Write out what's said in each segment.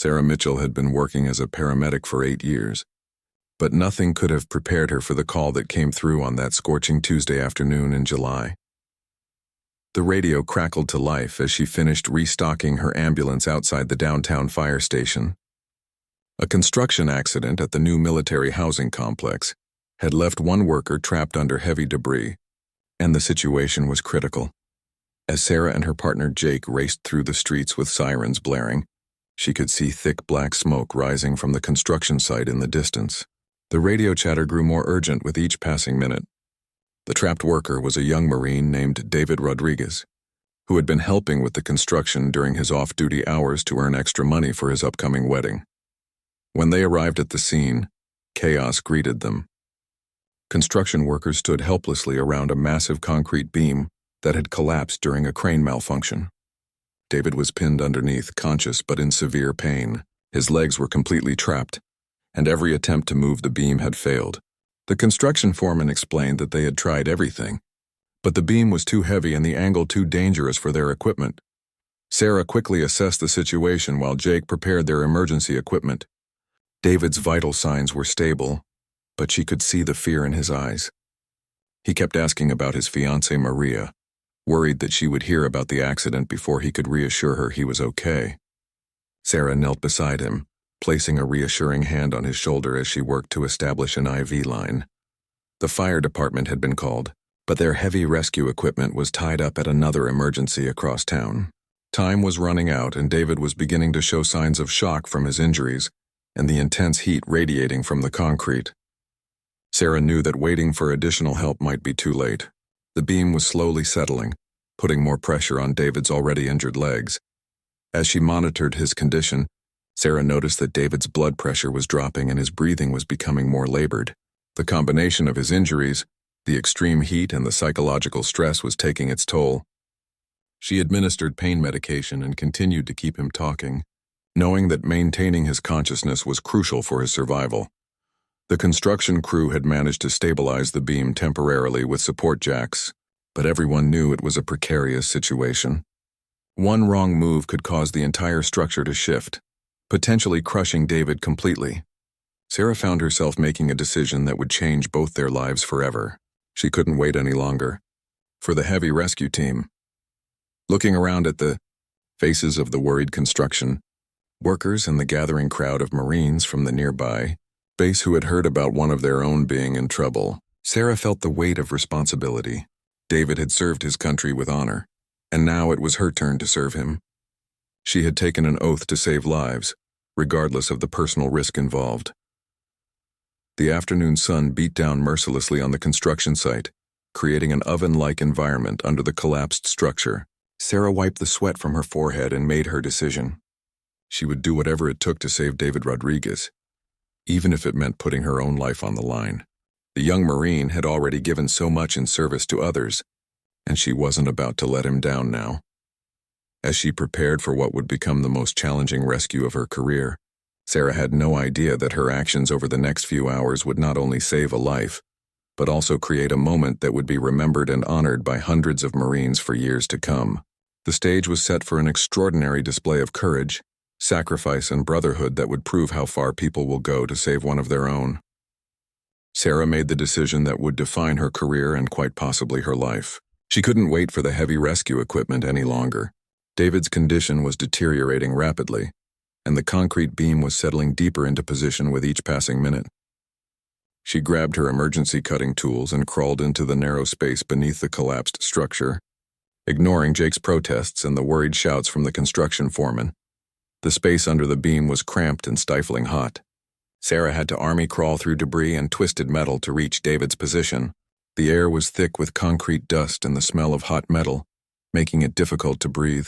Sarah Mitchell had been working as a paramedic for 8 years, but nothing could have prepared her for the call that came through on that scorching Tuesday afternoon in July. The radio crackled to life as she finished restocking her ambulance outside the downtown fire station. A construction accident at the new military housing complex had left one worker trapped under heavy debris, and the situation was critical. As Sarah and her partner Jake raced through the streets with sirens blaring, she could see thick black smoke rising from the construction site in the distance. The radio chatter grew more urgent with each passing minute. The trapped worker was a young Marine named David Rodriguez, who had been helping with the construction during his off-duty hours to earn extra money for his upcoming wedding. When they arrived at the scene, chaos greeted them. Construction workers stood helplessly around a massive concrete beam that had collapsed during a crane malfunction. David was pinned underneath, conscious but in severe pain. His legs were completely trapped, and every attempt to move the beam had failed. The construction foreman explained that they had tried everything, but the beam was too heavy and the angle too dangerous for their equipment. Sarah quickly assessed the situation while Jake prepared their emergency equipment. David's vital signs were stable, but she could see the fear in his eyes. He kept asking about his fiancée Maria, worried that she would hear about the accident before he could reassure her he was okay. Sarah knelt beside him, placing a reassuring hand on his shoulder as she worked to establish an IV line. The fire department had been called, but their heavy rescue equipment was tied up at another emergency across town. Time was running out and David was beginning to show signs of shock from his injuries and the intense heat radiating from the concrete. Sarah knew that waiting for additional help might be too late. The beam was slowly settling, putting more pressure on David's already injured legs. As she monitored his condition, Sarah noticed that David's blood pressure was dropping and his breathing was becoming more labored. The combination of his injuries, the extreme heat, and the psychological stress was taking its toll. She administered pain medication and continued to keep him talking, knowing that maintaining his consciousness was crucial for his survival. The construction crew had managed to stabilize the beam temporarily with support jacks, but everyone knew it was a precarious situation. One wrong move could cause the entire structure to shift, potentially crushing David completely. Sarah found herself making a decision that would change both their lives forever. She couldn't wait any longer. For the heavy rescue team. Looking around at the faces of the worried construction workers and the gathering crowd of Marines from the nearby base who had heard about one of their own being in trouble, Sarah felt the weight of responsibility. David had served his country with honor, and now it was her turn to serve him. She had taken an oath to save lives, regardless of the personal risk involved. The afternoon sun beat down mercilessly on the construction site, creating an oven-like environment under the collapsed structure. Sarah wiped the sweat from her forehead and made her decision. She would do whatever it took to save David Rodriguez, even if it meant putting her own life on the line. The young Marine had already given so much in service to others, and she wasn't about to let him down now. As she prepared for what would become the most challenging rescue of her career, Sarah had no idea that her actions over the next few hours would not only save a life, but also create a moment that would be remembered and honored by hundreds of Marines for years to come. The stage was set for an extraordinary display of courage, sacrifice, and brotherhood that would prove how far people will go to save one of their own. Sarah made the decision that would define her career and quite possibly her life. She couldn't wait for the heavy rescue equipment any longer. David's condition was deteriorating rapidly, and the concrete beam was settling deeper into position with each passing minute. She grabbed her emergency cutting tools and crawled into the narrow space beneath the collapsed structure, ignoring Jake's protests and the worried shouts from the construction foreman. The space under the beam was cramped and stifling hot. Sarah had to army crawl through debris and twisted metal to reach David's position. The air was thick with concrete dust and the smell of hot metal, making it difficult to breathe.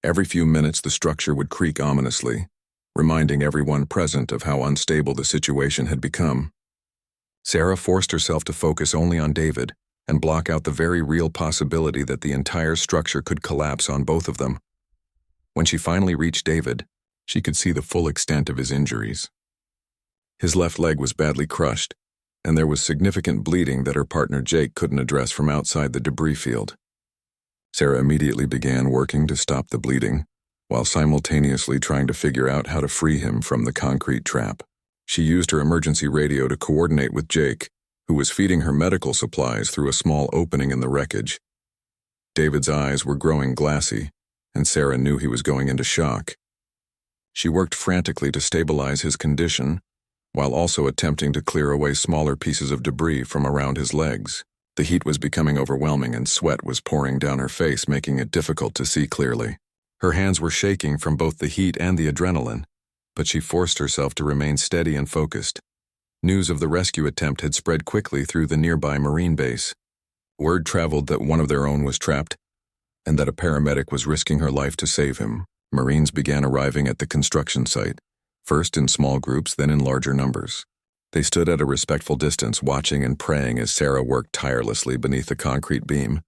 Every few minutes the structure would creak ominously, reminding everyone present of how unstable the situation had become. Sarah forced herself to focus only on David and block out the very real possibility that the entire structure could collapse on both of them. When she finally reached David, she could see the full extent of his injuries. His left leg was badly crushed, and there was significant bleeding that her partner Jake couldn't address from outside the debris field. Sarah immediately began working to stop the bleeding, while simultaneously trying to figure out how to free him from the concrete trap. She used her emergency radio to coordinate with Jake, who was feeding her medical supplies through a small opening in the wreckage. David's eyes were growing glassy, and Sarah knew he was going into shock. She worked frantically to stabilize his condition, while also attempting to clear away smaller pieces of debris from around his legs. The heat was becoming overwhelming and sweat was pouring down her face, making it difficult to see clearly. Her hands were shaking from both the heat and the adrenaline, but she forced herself to remain steady and focused. News of the rescue attempt had spread quickly through the nearby Marine base. Word traveled that one of their own was trapped, and that a paramedic was risking her life to save him. Marines began arriving at the construction site, first in small groups, then in larger numbers. They stood at a respectful distance, watching and praying as Sarah worked tirelessly beneath the concrete beam.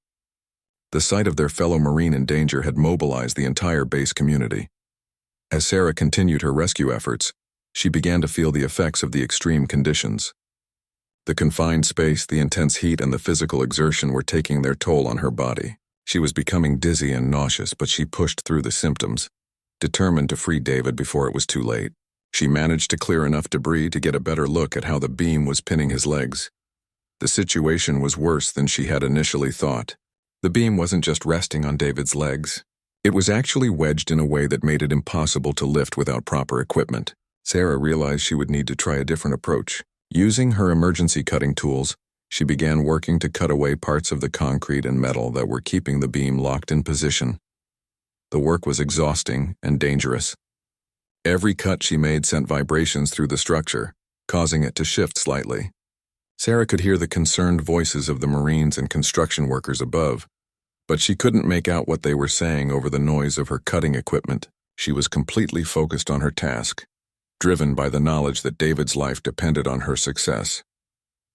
The sight of their fellow Marine in danger had mobilized the entire base community. As Sarah continued her rescue efforts, she began to feel the effects of the extreme conditions. The confined space, the intense heat, and the physical exertion were taking their toll on her body. She was becoming dizzy and nauseous, but she pushed through the symptoms, determined to free David before it was too late. She managed to clear enough debris to get a better look at how the beam was pinning his legs. The situation was worse than she had initially thought. The beam wasn't just resting on David's legs. It was actually wedged in a way that made it impossible to lift without proper equipment. Sarah realized she would need to try a different approach. Using her emergency cutting tools, she began working to cut away parts of the concrete and metal that were keeping the beam locked in position. The work was exhausting and dangerous. Every cut she made sent vibrations through the structure, causing it to shift slightly. Sarah could hear the concerned voices of the Marines and construction workers above, but she couldn't make out what they were saying over the noise of her cutting equipment. She was completely focused on her task, driven by the knowledge that David's life depended on her success.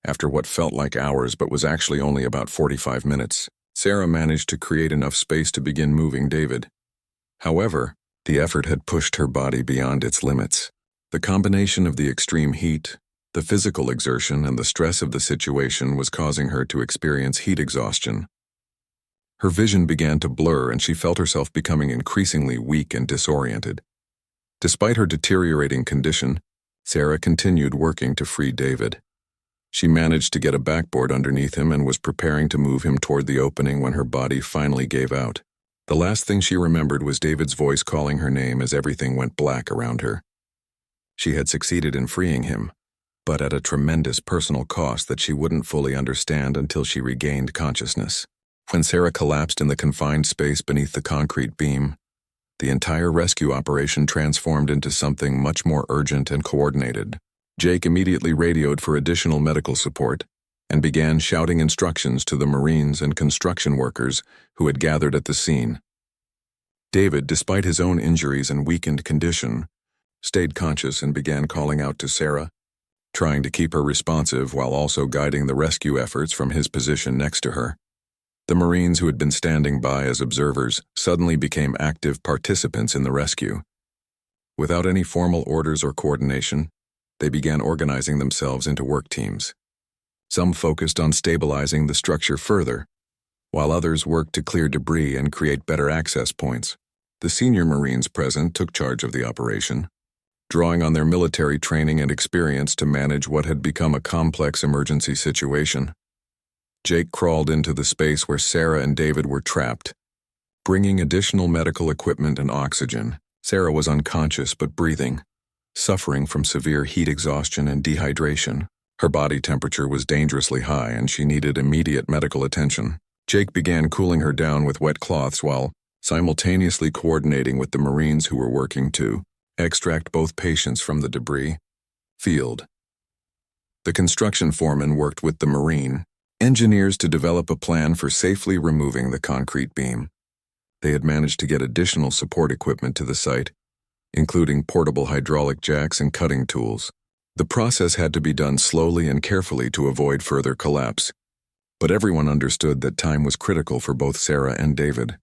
After what felt like hours but was actually only about 45 minutes, Sarah managed to create enough space to begin moving David. However, the effort had pushed her body beyond its limits. The combination of the extreme heat, the physical exertion, and the stress of the situation was causing her to experience heat exhaustion. Her vision began to blur and she felt herself becoming increasingly weak and disoriented. Despite her deteriorating condition, Sarah continued working to free David. She managed to get a backboard underneath him and was preparing to move him toward the opening when her body finally gave out. The last thing she remembered was David's voice calling her name as everything went black around her. She had succeeded in freeing him, but at a tremendous personal cost that she wouldn't fully understand until she regained consciousness. When Sarah collapsed in the confined space beneath the concrete beam, the entire rescue operation transformed into something much more urgent and coordinated. Jake immediately radioed for additional medical support and began shouting instructions to the Marines and construction workers who had gathered at the scene. David, despite his own injuries and weakened condition, stayed conscious and began calling out to Sarah, trying to keep her responsive while also guiding the rescue efforts from his position next to her. The Marines who had been standing by as observers suddenly became active participants in the rescue. Without any formal orders or coordination, they began organizing themselves into work teams. Some focused on stabilizing the structure further, while others worked to clear debris and create better access points. The senior Marines present took charge of the operation, drawing on their military training and experience to manage what had become a complex emergency situation. Jake crawled into the space where Sarah and David were trapped, bringing additional medical equipment and oxygen. Sarah was unconscious but breathing, suffering from severe heat exhaustion and dehydration. Her body temperature was dangerously high and she needed immediate medical attention. Jake began cooling her down with wet cloths while simultaneously coordinating with the Marines who were working to extract both patients from the debris field. The construction foreman worked with the Marine engineers to develop a plan for safely removing the concrete beam. They had managed to get additional support equipment to the site, including portable hydraulic jacks and cutting tools. The process had to be done slowly and carefully to avoid further collapse, but everyone understood that time was critical for both Sarah and David.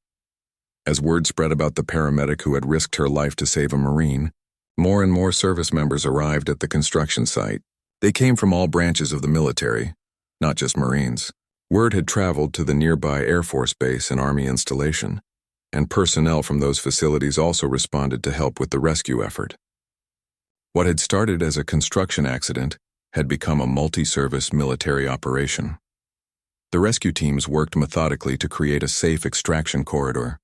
As word spread about the paramedic who had risked her life to save a Marine, more and more service members arrived at the construction site. They came from all branches of the military, not just Marines. Word had traveled to the nearby Air Force base and Army installation, and personnel from those facilities also responded to help with the rescue effort. What had started as a construction accident had become a multi-service military operation. The rescue teams worked methodically to create a safe extraction corridor.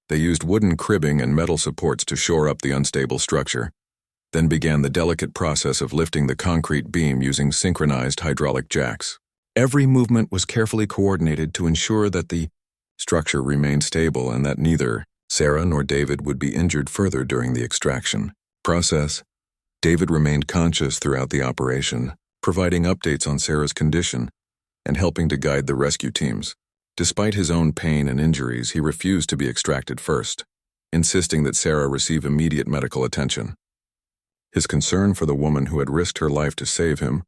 They used wooden cribbing and metal supports to shore up the unstable structure, then began the delicate process of lifting the concrete beam using synchronized hydraulic jacks. Every movement was carefully coordinated to ensure that the structure remained stable and that neither Sarah nor David would be injured further during the extraction process. David remained conscious throughout the operation, providing updates on Sarah's condition and helping to guide the rescue teams. Despite his own pain and injuries, he refused to be extracted first, insisting that Sarah receive immediate medical attention. His concern for the woman who had risked her life to save him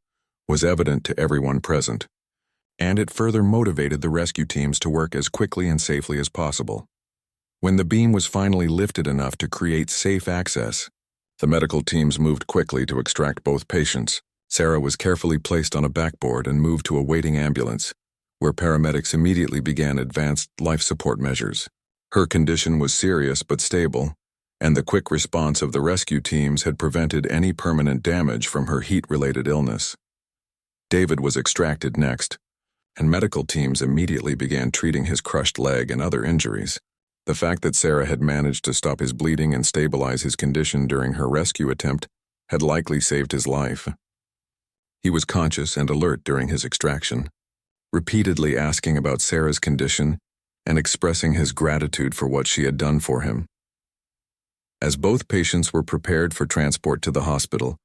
was evident to everyone present, and it further motivated the rescue teams to work as quickly and safely as possible. When the beam was finally lifted enough to create safe access, the medical teams moved quickly to extract both patients. Sarah was carefully placed on a backboard and moved to a waiting ambulance, where paramedics immediately began advanced life support measures. Her condition was serious but stable, and the quick response of the rescue teams had prevented any permanent damage from her heat-related illness. David was extracted next, and medical teams immediately began treating his crushed leg and other injuries. The fact that Sarah had managed to stop his bleeding and stabilize his condition during her rescue attempt had likely saved his life. He was conscious and alert during his extraction, repeatedly asking about Sarah's condition and expressing his gratitude for what she had done for him. As both patients were prepared for transport to the hospital,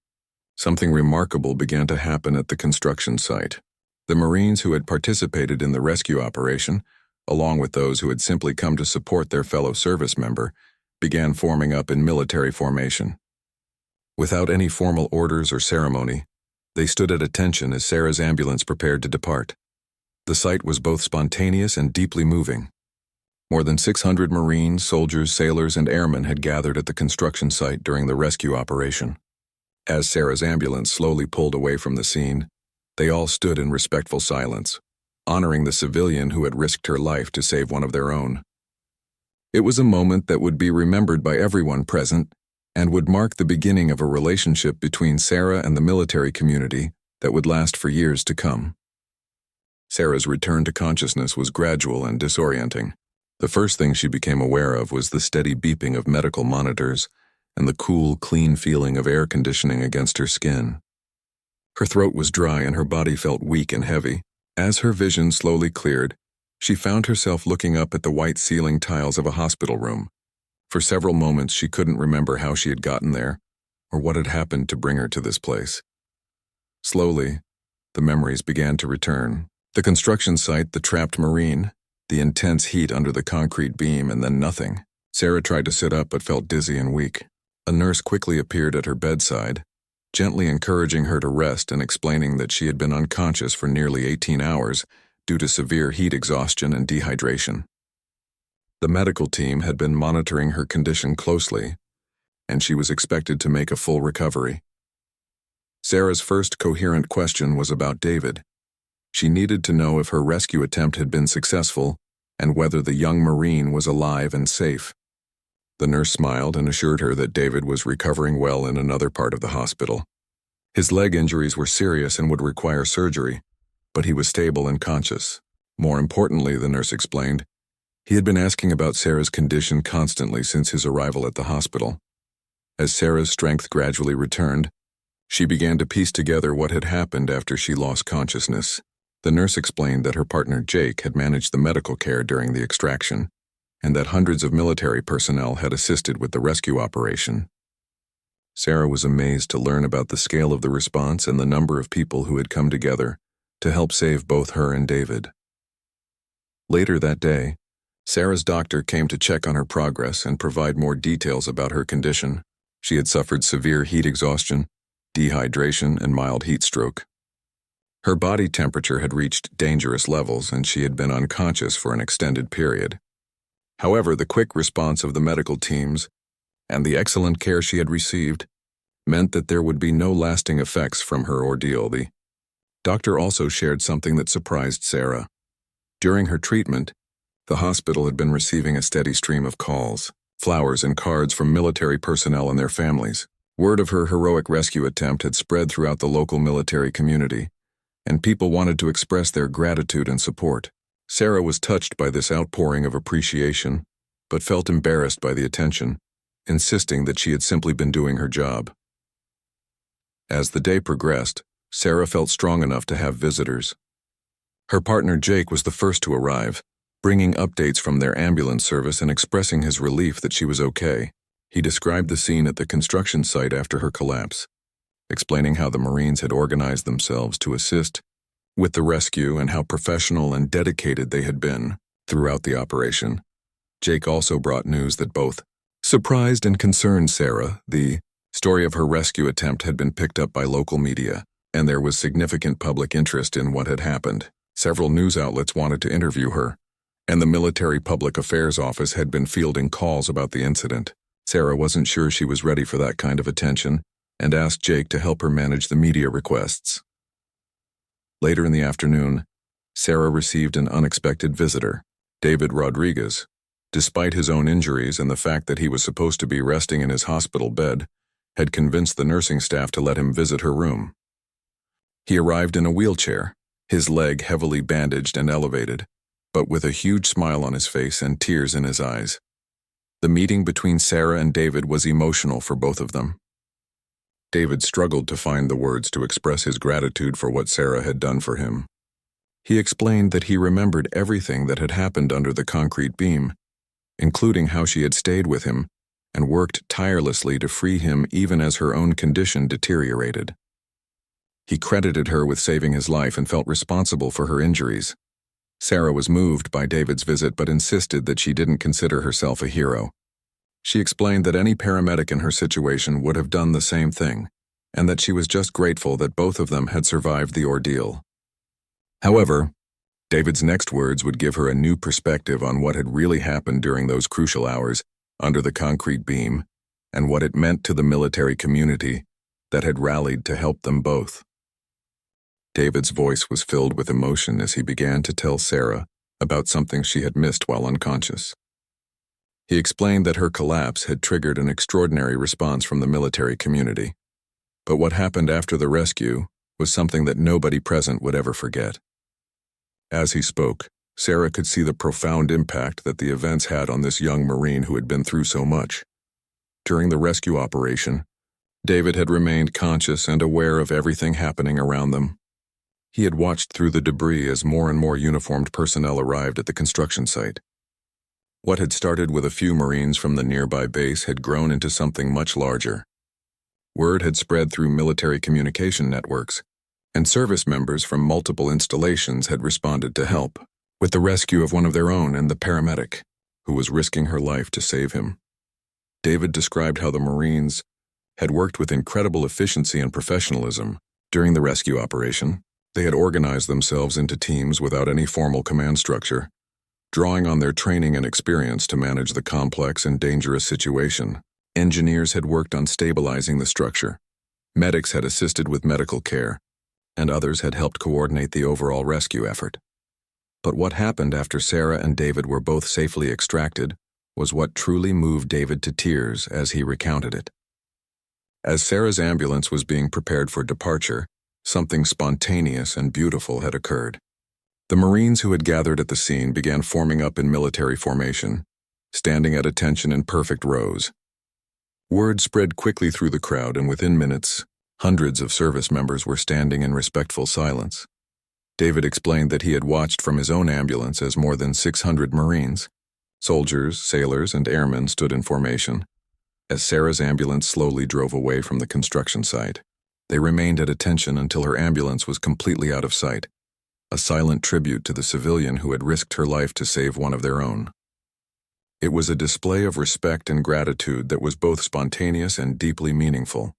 something remarkable began to happen at the construction site. The Marines who had participated in the rescue operation, along with those who had simply come to support their fellow service member, began forming up in military formation. Without any formal orders or ceremony, they stood at attention as Sarah's ambulance prepared to depart. The sight was both spontaneous and deeply moving. More than 600 Marines, soldiers, sailors, and airmen had gathered at the construction site during the rescue operation. As Sarah's ambulance slowly pulled away from the scene, they all stood in respectful silence, honoring the civilian who had risked her life to save one of their own. It was a moment that would be remembered by everyone present and would mark the beginning of a relationship between Sarah and the military community that would last for years to come. Sarah's return to consciousness was gradual and disorienting. The first thing she became aware of was the steady beeping of medical monitors and the cool, clean feeling of air conditioning against her skin. Her throat was dry and her body felt weak and heavy. As her vision slowly cleared, she found herself looking up at the white ceiling tiles of a hospital room. For several moments she couldn't remember how she had gotten there, or what had happened to bring her to this place. Slowly, the memories began to return. The construction site, the trapped Marine, the intense heat under the concrete beam, and then nothing. Sarah tried to sit up but felt dizzy and weak. A nurse quickly appeared at her bedside, gently encouraging her to rest and explaining that she had been unconscious for nearly 18 hours due to severe heat exhaustion and dehydration. The medical team had been monitoring her condition closely, and she was expected to make a full recovery. Sarah's first coherent question was about David. She needed to know if her rescue attempt had been successful and whether the young Marine was alive and safe. The nurse smiled and assured her that David was recovering well in another part of the hospital. His leg injuries were serious and would require surgery, but he was stable and conscious. More importantly, the nurse explained, he had been asking about Sarah's condition constantly since his arrival at the hospital. As Sarah's strength gradually returned, she began to piece together what had happened after she lost consciousness. The nurse explained that her partner Jake had managed the medical care during the extraction, and that hundreds of military personnel had assisted with the rescue operation. Sarah was amazed to learn about the scale of the response and the number of people who had come together to help save both her and David. Later that day, Sarah's doctor came to check on her progress and provide more details about her condition. She had suffered severe heat exhaustion, dehydration, and mild heat stroke. Her body temperature had reached dangerous levels and she had been unconscious for an extended period. However, the quick response of the medical teams and the excellent care she had received meant that there would be no lasting effects from her ordeal. The doctor also shared something that surprised Sarah. During her treatment, The hospital had been receiving a steady stream of calls, flowers and cards from military personnel and their families. Word of her heroic rescue attempt had spread throughout the local military community, and people wanted to express their gratitude and support. Sarah was touched by this outpouring of appreciation, but felt embarrassed by the attention, insisting that she had simply been doing her job. As the day progressed, Sarah felt strong enough to have visitors. Her partner Jake was the first to arrive, bringing updates from their ambulance service and expressing his relief that she was okay. He described the scene at the construction site after her collapse, explaining how the Marines had organized themselves to assist with the rescue and how professional and dedicated they had been throughout the operation. Jake also brought news that both surprised and concerned Sarah. The story of her rescue attempt had been picked up by local media, and there was significant public interest in what had happened. Several news outlets wanted to interview her, and the military public affairs office had been fielding calls about the incident. Sarah wasn't sure she was ready for that kind of attention and asked Jake to help her manage the media requests. Later in the afternoon, Sarah received an unexpected visitor, David Rodriguez. Despite his own injuries and the fact that he was supposed to be resting in his hospital bed, had convinced the nursing staff to let him visit her room. He arrived in a wheelchair, his leg heavily bandaged and elevated, but with a huge smile on his face and tears in his eyes. The meeting between Sarah and David was emotional for both of them. David struggled to find the words to express his gratitude for what Sarah had done for him. He explained that he remembered everything that had happened under the concrete beam, including how she had stayed with him and worked tirelessly to free him even as her own condition deteriorated. He credited her with saving his life and felt responsible for her injuries. Sarah was moved by David's visit but insisted that she didn't consider herself a hero. She explained that any paramedic in her situation would have done the same thing, and that she was just grateful that both of them had survived the ordeal. However, David's next words would give her a new perspective on what had really happened during those crucial hours under the concrete beam, and what it meant to the military community that had rallied to help them both. David's voice was filled with emotion as he began to tell Sarah about something she had missed while unconscious. He explained that her collapse had triggered an extraordinary response from the military community, but what happened after the rescue was something that nobody present would ever forget. As he spoke, Sarah could see the profound impact that the events had on this young Marine who had been through so much. During the rescue operation, David had remained conscious and aware of everything happening around them. He had watched through the debris as more and more uniformed personnel arrived at the construction site. What had started with a few Marines from the nearby base had grown into something much larger. Word had spread through military communication networks, and service members from multiple installations had responded to help with the rescue of one of their own and the paramedic, who was risking her life to save him. David described how the Marines had worked with incredible efficiency and professionalism during the rescue operation. They had organized themselves into teams without any formal command structure, drawing on their training and experience to manage the complex and dangerous situation. Engineers had worked on stabilizing the structure, medics had assisted with medical care, and others had helped coordinate the overall rescue effort. But what happened after Sarah and David were both safely extracted was what truly moved David to tears as he recounted it. As Sarah's ambulance was being prepared for departure, something spontaneous and beautiful had occurred. The Marines who had gathered at the scene began forming up in military formation, standing at attention in perfect rows. Word spread quickly through the crowd, and within minutes, hundreds of service members were standing in respectful silence. David explained that he had watched from his own ambulance as more than 600 Marines, soldiers, sailors, and airmen stood in formation. As Sarah's ambulance slowly drove away from the construction site, they remained at attention until her ambulance was completely out of sight, a silent tribute to the civilian who had risked her life to save one of their own. It was a display of respect and gratitude that was both spontaneous and deeply meaningful.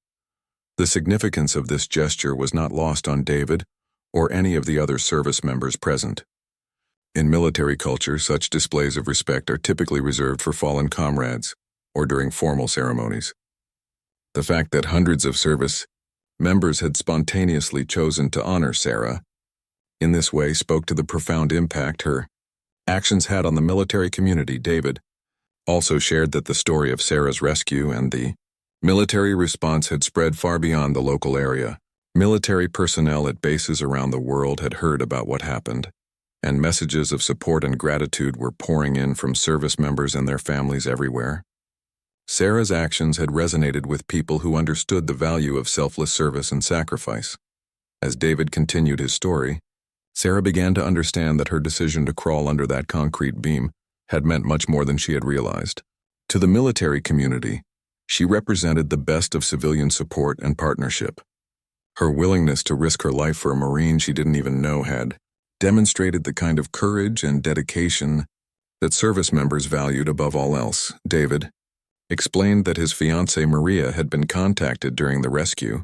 The significance of this gesture was not lost on David or any of the other service members present. In military culture, such displays of respect are typically reserved for fallen comrades or during formal ceremonies. The fact that hundreds of service members had spontaneously chosen to honor Sarah in this way spoke to the profound impact her actions had on the military community. David also shared that the story of Sarah's rescue and the military response had spread far beyond the local area. Military personnel at bases around the world had heard about what happened, and messages of support and gratitude were pouring in from service members and their families everywhere. Sarah's actions had resonated with people who understood the value of selfless service and sacrifice. As David continued his story, Sarah began to understand that her decision to crawl under that concrete beam had meant much more than she had realized. To the military community, she represented the best of civilian support and partnership. Her willingness to risk her life for a Marine she didn't even know had demonstrated the kind of courage and dedication that service members valued above all else. David explained that his fiancée Maria had been contacted during the rescue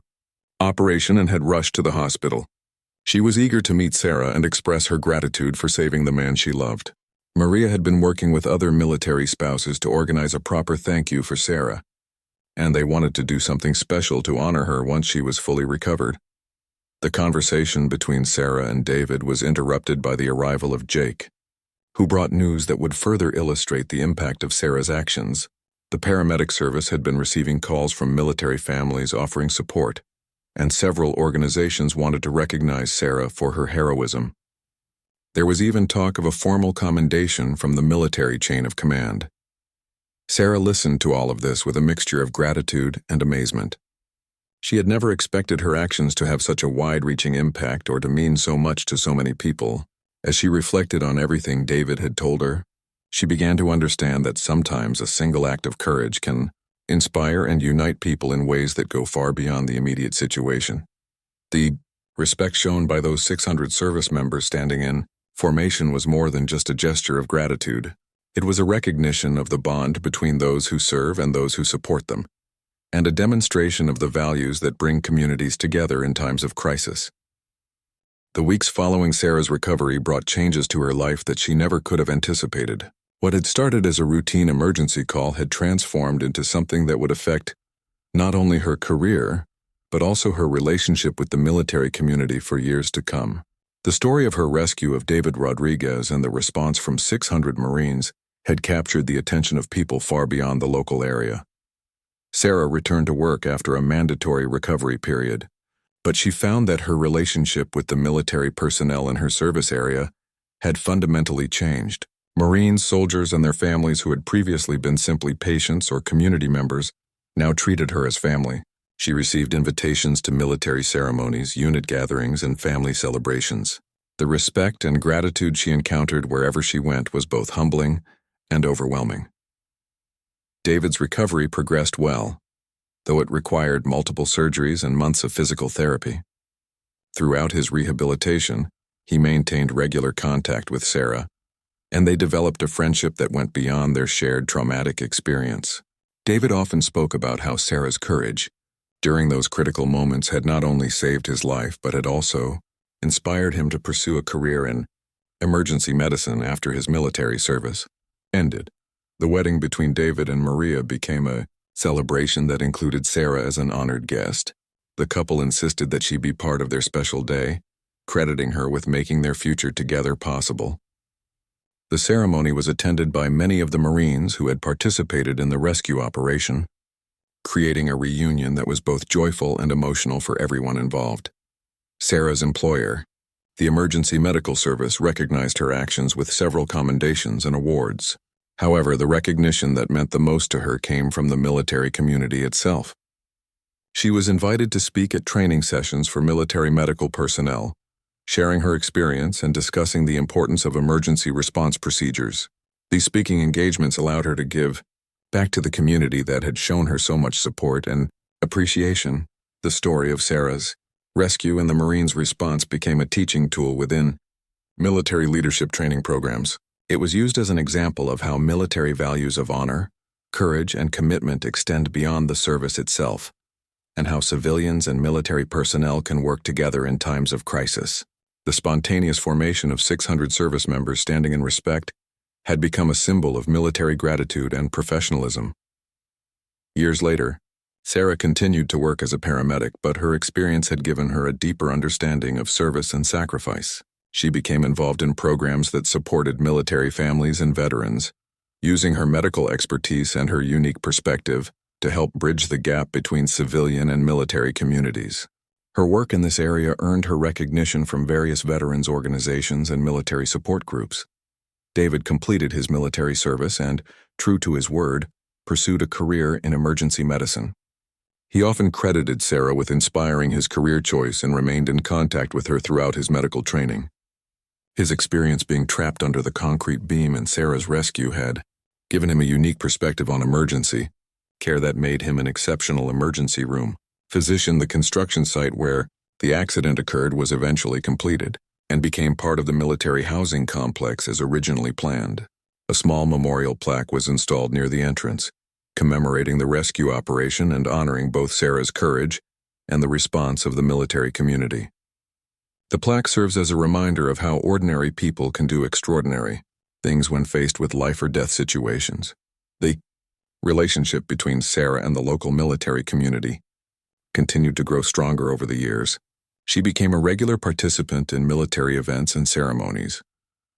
operation and had rushed to the hospital. She was eager to meet Sarah and express her gratitude for saving the man she loved. Maria had been working with other military spouses to organize a proper thank you for Sarah, and they wanted to do something special to honor her once she was fully recovered. The conversation between Sarah and David was interrupted by the arrival of Jake, who brought news that would further illustrate the impact of Sarah's actions. The paramedic service had been receiving calls from military families offering support, and several organizations wanted to recognize Sarah for her heroism. There was even talk of a formal commendation from the military chain of command. Sarah listened to all of this with a mixture of gratitude and amazement. She had never expected her actions to have such a wide-reaching impact or to mean so much to so many people. As she reflected on everything David had told her, she began to understand that sometimes a single act of courage can inspire and unite people in ways that go far beyond the immediate situation. The respect shown by those 600 service members standing in formation was more than just a gesture of gratitude. It was a recognition of the bond between those who serve and those who support them, and a demonstration of the values that bring communities together in times of crisis. The weeks following Sarah's recovery brought changes to her life that she never could have anticipated. What had started as a routine emergency call had transformed into something that would affect not only her career, but also her relationship with the military community for years to come. The story of her rescue of David Rodriguez and the response from 600 Marines had captured the attention of people far beyond the local area. Sarah returned to work after a mandatory recovery period, but she found that her relationship with the military personnel in her service area had fundamentally changed. Marines, soldiers, and their families who had previously been simply patients or community members now treated her as family. She received invitations to military ceremonies, unit gatherings, and family celebrations. The respect and gratitude she encountered wherever she went was both humbling and overwhelming. David's recovery progressed well, though it required multiple surgeries and months of physical therapy. Throughout his rehabilitation, he maintained regular contact with Sarah, and they developed a friendship that went beyond their shared traumatic experience. David often spoke about how Sarah's courage during those critical moments had not only saved his life but had also inspired him to pursue a career in emergency medicine after his military service ended. The wedding between David and Maria became a celebration that included Sarah as an honored guest. The couple insisted that she be part of their special day, crediting her with making their future together possible. The ceremony was attended by many of the Marines who had participated in the rescue operation, creating a reunion that was both joyful and emotional for everyone involved. Sarah's employer, the Emergency Medical Service, recognized her actions with several commendations and awards. However, the recognition that meant the most to her came from the military community itself. She was invited to speak at training sessions for military medical personnel, sharing her experience and discussing the importance of emergency response procedures. These speaking engagements allowed her to give back to the community that had shown her so much support and appreciation. The story of Sarah's rescue and the Marines' response became a teaching tool within military leadership training programs. It was used as an example of how military values of honor, courage, and commitment extend beyond the service itself, and how civilians and military personnel can work together in times of crisis. The spontaneous formation of 600 service members standing in respect had become a symbol of military gratitude and professionalism. Years later, Sarah continued to work as a paramedic, but her experience had given her a deeper understanding of service and sacrifice. She became involved in programs that supported military families and veterans, using her medical expertise and her unique perspective to help bridge the gap between civilian and military communities. Her work in this area earned her recognition from various veterans organizations and military support groups. David completed his military service and, true to his word, pursued a career in emergency medicine. He often credited Sarah with inspiring his career choice and remained in contact with her throughout his medical training. His experience being trapped under the concrete beam in Sarah's rescue had given him a unique perspective on emergency care that made him an exceptional emergency room physician. The construction site where the accident occurred was eventually completed and became part of the military housing complex as originally planned. A small memorial plaque was installed near the entrance, commemorating the rescue operation and honoring both Sarah's courage and the response of the military community. The plaque serves as a reminder of how ordinary people can do extraordinary things when faced with life or death situations. The relationship between Sarah and the local military community continued to grow stronger over the years. She became a regular participant in military events and ceremonies,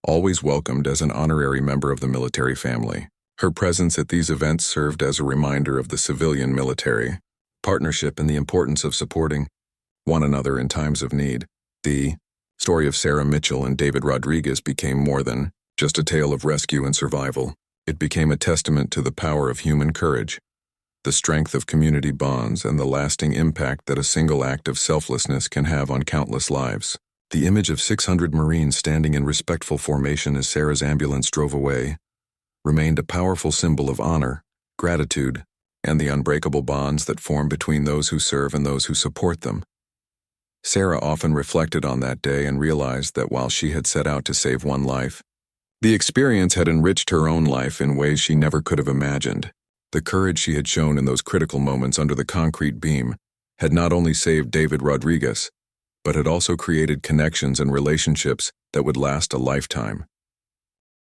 always welcomed as an honorary member of the military family. Her presence at these events served as a reminder of the civilian-military partnership and the importance of supporting one another in times of need. The story of Sarah Mitchell and David Rodriguez became more than just a tale of rescue and survival. It became a testament to the power of human courage, the strength of community bonds, and the lasting impact that a single act of selflessness can have on countless lives. The image of 600 Marines standing in respectful formation as Sarah's ambulance drove away remained a powerful symbol of honor, gratitude, and the unbreakable bonds that form between those who serve and those who support them. Sarah often reflected on that day and realized that while she had set out to save one life, the experience had enriched her own life in ways she never could have imagined. The courage she had shown in those critical moments under the concrete beam had not only saved David Rodriguez, but had also created connections and relationships that would last a lifetime.